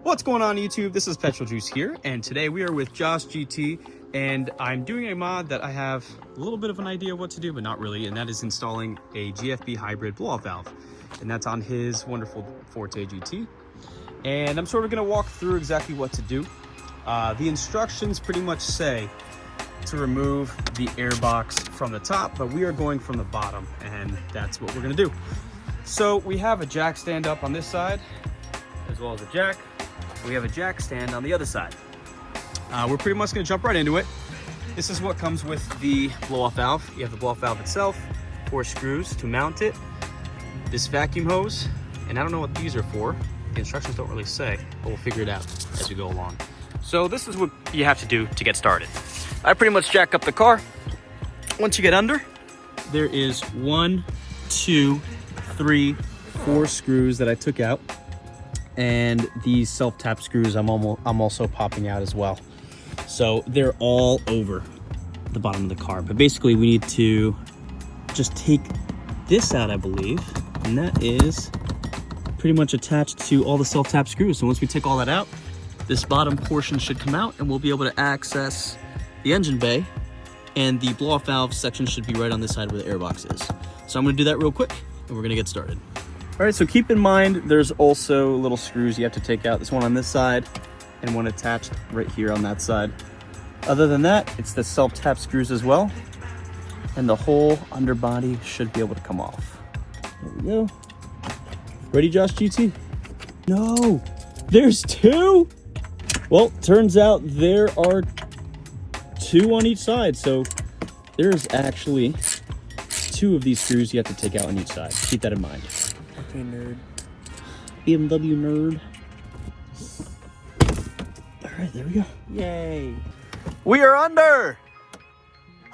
What's going on YouTube? This is Petrol Juice here, and today we are with Josh GT, and I'm doing a mod that I have a little bit of an idea of what to do, but not really, and that is installing a GFB hybrid blow-off valve, and that's on his wonderful Forte GT. And I'm sort of going to walk through exactly what to do. The instructions pretty much say to remove the air box from the top, but we are going from the bottom, and that's what we're going to do. So we have a jack stand up on this side, as well as a jack. We have a jack stand on the other side. We're pretty much going to jump right into it. This is what comes with the blow-off valve. You have the blow-off valve itself, 4 screws to mount it, this vacuum hose, and I don't know what these are for. The instructions don't really say, but we'll figure it out as we go along. So this is what you have to do to get started. I pretty much jack up the car. Once you get under, there is 1, 2, 3, 4 screws that I took out. And these self-tap screws I'm also popping out as well. So they're all over the bottom of the car. But basically we need to just take this out, I believe. And that is pretty much attached to all the self-tap screws. So once we take all that out, this bottom portion should come out and we'll be able to access the engine bay. And the blow-off valve section should be right on this side where the airbox is. So I'm gonna do that real quick and we're gonna get started. All right, so keep in mind, there's also little screws you have to take out. This one on this side and one attached right here on that side. Other than that, it's the self-tap screws as well. And the whole underbody should be able to come off. There we go. Ready, Josh GT? No, there's 2? Well, turns out there are 2 on each side. So there's actually 2 of these screws you have to take out on each side. Keep that in mind. Okay, nerd. BMW nerd. All right, there we go. Yay. We are under.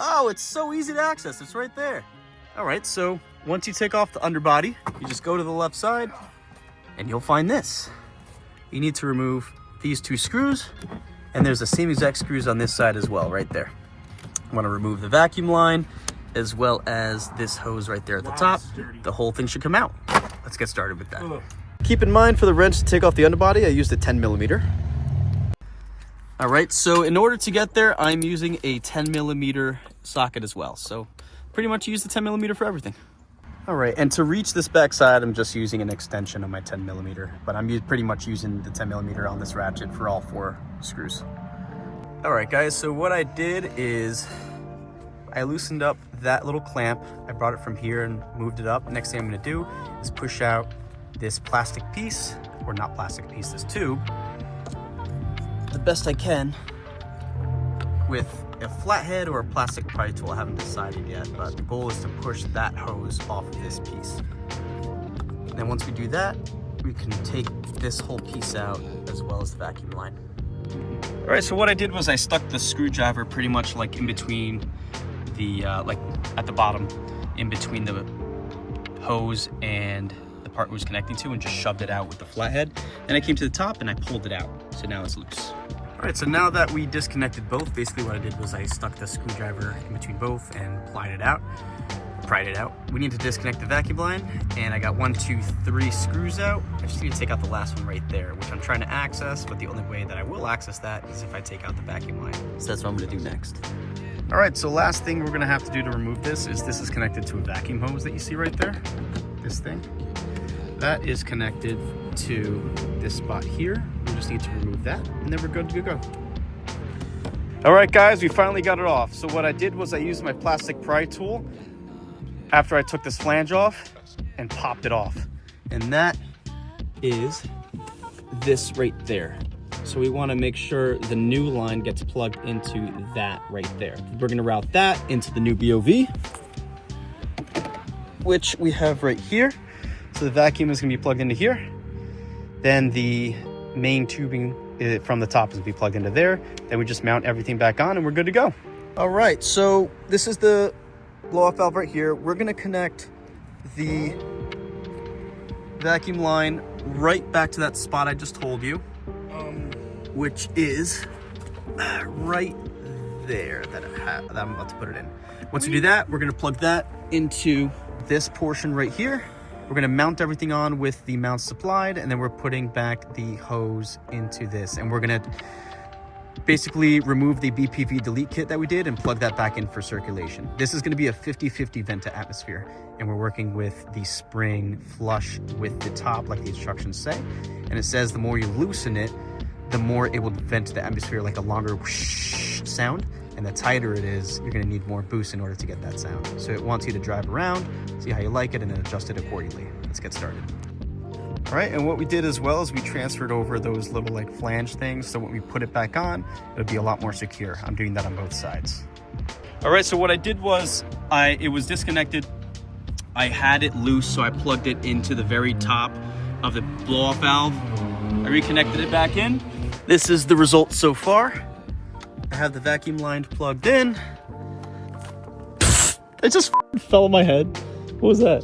Oh, it's so easy to access. It's right there. All right, so once you take off the underbody, you just go to the left side and you'll find this. You need to remove these 2 screws, and there's the same exact screws on this side as well, right there. I want to remove the vacuum line as well as this hose right there at the top. The whole thing should come out. Let's get started with that. Keep in mind, for the wrench to take off the underbody, I used a 10mm. All right, so in order to get there, I'm using a 10mm socket as well. So pretty much use the 10mm for everything. All right, and to reach this back side, I'm just using an extension of my 10mm, but I'm pretty much using the 10mm on this ratchet for all 4 screws. All right, guys, so what I did is I loosened up that little clamp. I brought it from here and moved it up. Next thing I'm gonna do is push out this plastic piece, or not plastic piece, this tube, the best I can with a flathead or a plastic pry tool. I haven't decided yet, but the goal is to push that hose off of this piece. And then once we do that, we can take this whole piece out as well as the vacuum line. All right, so what I did was I stuck the screwdriver pretty much like in between the, like at the bottom, in between the hose and the part it was connecting to, and just shoved it out with the flathead. Then I came to the top and I pulled it out. So now it's loose. All right, so now that we disconnected both, basically what I did was I stuck the screwdriver in between both and pried it out. We need to disconnect the vacuum line, and I got 1, 2, 3 screws out. I just need to take out the last one right there, which I'm trying to access, but the only way that I will access that is if I take out the vacuum line. So that's what I'm gonna do next. All right, so last thing we're gonna have to do to remove this is connected to a vacuum hose that you see right there, this thing. That is connected to this spot here. We just need to remove that, and then we're good to go. All right, guys, we finally got it off. So what I did was I used my plastic pry tool after I took this flange off and popped it off. And that is this right there. So we want to make sure the new line gets plugged into that right there. We're going to route that into the new BOV, which we have right here. So the vacuum is going to be plugged into here. Then the main tubing from the top is going to be plugged into there. Then we just mount everything back on and we're good to go. All right, so this is the blow-off valve right here. We're going to connect the vacuum line right back to that spot I just told you, which is right there that I'm about to put it in. Once we do that, we're going to plug that into this portion right here. We're gonna mount everything on with the mounts supplied, and then we're putting back the hose into this. And we're gonna basically remove the BPV Delete kit that we did and plug that back in for circulation. This is gonna be a 50-50 vent to atmosphere, and we're working with the spring flush with the top like the instructions say. And it says the more you loosen it, the more it will vent to the atmosphere like a longer whoosh sound. And the tighter it is, you're gonna need more boost in order to get that sound. So it wants you to drive around, see how you like it, and then adjust it accordingly. Let's get started. All right, and what we did as well is we transferred over those little like flange things, so when we put it back on, it'll be a lot more secure. I'm doing that on both sides. All right, so what I did was, it was disconnected. I had it loose, so I plugged it into the very top of the blow-off valve. I reconnected it back in. This is the result so far. I have the vacuum line plugged in. It just fell on my head. What was that?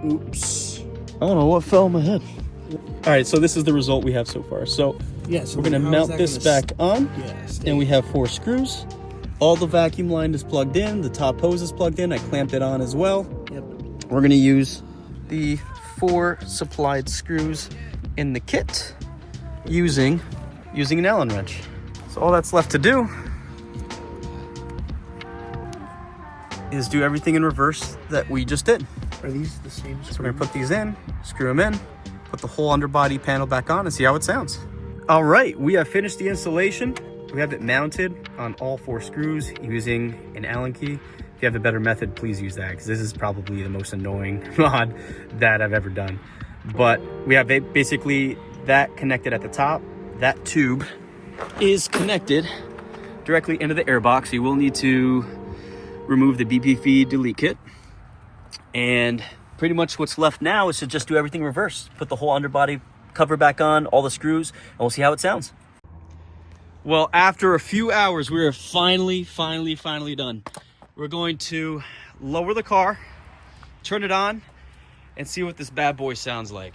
Oops. I don't know what fell on my head. All right, so this is the result we have so far. So yes, we're gonna mount this back on, and we have 4 screws. All the vacuum line is plugged in. The top hose is plugged in. I clamped it on as well. Yep. We're gonna use the 4 supplied screws in the kit using an Allen wrench. So all that's left to do is do everything in reverse that we just did. Are these the same screws? So we're gonna put these in, screw them in, put the whole underbody panel back on, and see how it sounds. All right, we have finished the installation. We have it mounted on all 4 screws using an Allen key. If you have a better method, please use that, because this is probably the most annoying mod that I've ever done. But we have basically that connected at the top. That tube is connected directly into the air box. You will need to remove the BPV Delete kit. And pretty much what's left now is to just do everything reverse. Put the whole underbody cover back on, all the screws, and we'll see how it sounds. Well, after a few hours, we are finally done. We're going to lower the car, turn it on, and see what this bad boy sounds like.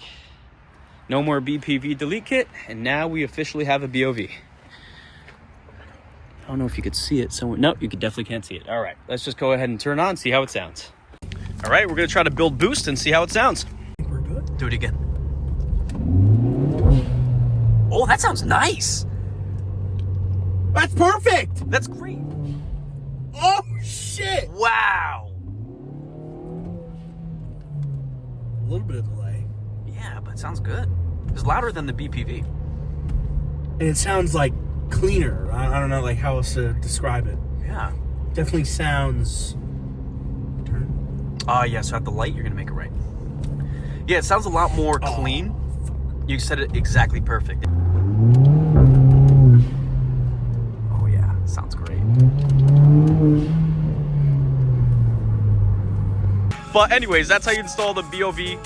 No more BPV Delete kit, and now we officially have a BOV. I don't know if you could see it somewhere. No, you definitely can't see it. All right, let's just go ahead and turn it on, see how it sounds. All right, we're gonna try to build boost and see how it sounds. I think we're good. Do it again. Oh, that sounds nice. That's perfect. That's great. Oh shit! Wow. A little bit of delay. Yeah, but it sounds good. It's louder than the BPV. And it sounds like cleaner. I don't know like how else to describe it. Yeah. Definitely sounds. Yeah, so at the light, you're gonna make it right. Yeah, it sounds a lot more clean. You said it exactly perfect. Oh yeah, sounds great. But anyways, that's how you install the BOV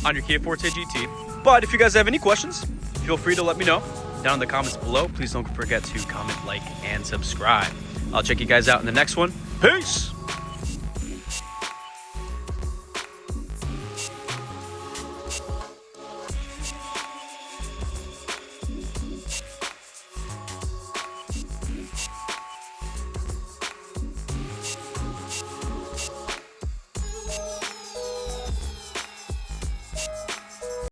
on your Kia Forte GT. But if you guys have any questions, feel free to let me know down in the comments below. Please don't forget to comment, like, and subscribe. I'll check you guys out in the next one. Peace!